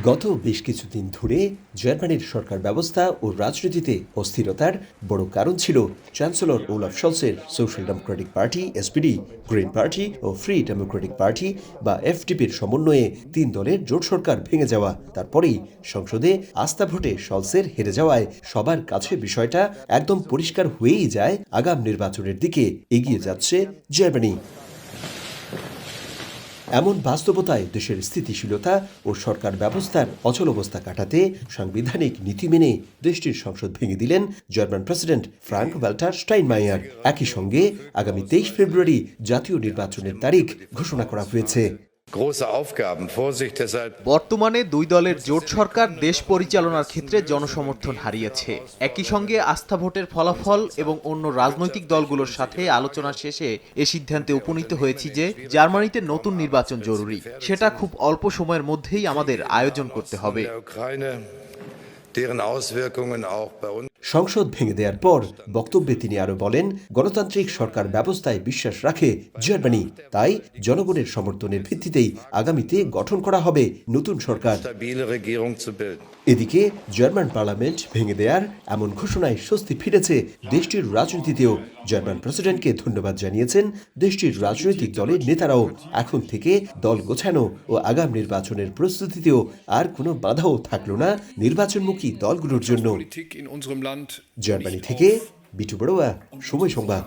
গত বেশ কিছুদিন ধরে জার্মানির সরকার ব্যবস্থা ও রাজনীতিতে অস্থিরতার বড় কারণ ছিল চ্যান্সেলর ওলাফ শলসের Social Democratic Party SPD, Green Party ও ফ্রি ডেমোক্রেটিক পার্টি বা এফডিপির সমন্বয়ে তিন দলের জোট সরকার ভেঙে যাওয়া। তারপরেই সংসদে আস্থা ভোটে শলসের হেরে যাওয়ায় সবার কাছে বিষয়টা একদম পরিষ্কার হয়েই যায় আগাম নির্বাচনের দিকে এগিয়ে যাচ্ছে জার্মানি। এমন বাস্তবতায় দেশের স্থিতিশীলতা ও সরকার ব্যবস্থার অচলাবস্থা কাটাতে সাংবিধানিক নীতি মেনে দেশটির সংসদ ভেঙে দিলেন জার্মান প্রেসিডেন্ট ফ্রাঙ্ক ওয়াল্টার স্টাইনমাইয়ার। একই সঙ্গে আগামী 23 ফেব্রুয়ারি জাতীয় নির্বাচনের তারিখ ঘোষণা করা হয়েছে। বর্তমানে দুই দলের জোট সরকার দেশ পরিচালনার ক্ষেত্রে জনসমর্থন হারিয়েছে। একই সঙ্গে আস্থা ভোটের ফলাফল এবং অন্য রাজনৈতিক দলগুলোর সাথে আলোচনা শেষে এ সিদ্ধান্তে উপনীত হয়েছি যে জার্মানিতে নতুন নির্বাচন জরুরি। সেটা খুব অল্প সময়ের মধ্যেই আমাদের আয়োজন করতে হবে। সংসদ ভেঙে দেওয়ার পর বক্তব্যে তিনি আরো বলেন, গণতান্ত্রিক সরকার ব্যবস্থায় বিশ্বাস রাখে জার্মানি, তাই জনগণের সমর্থনের ভিত্তিতেই আগামীতে গঠন করা হবে নতুন সরকার। এদিকে জার্মান পার্লামেন্ট ভেঙে দেওয়ার এমন ঘোষণায় স্বস্তি ফিরেছে দেশটির রাজনীতিতেও। জার্মান প্রেসিডেন্টকে ধন্যবাদ জানিয়েছেন দেশটির রাজনৈতিক দলের নেতারাও। এখন থেকে দল গোছানো ও আগাম নির্বাচনের প্রস্তুতিতেও আর কোনো বাধাও থাকলো না নির্বাচনমুখী দলগুলোর জন্য। জার্মানি থেকে বিটু বড়ুয়া, সময় সংবাদ।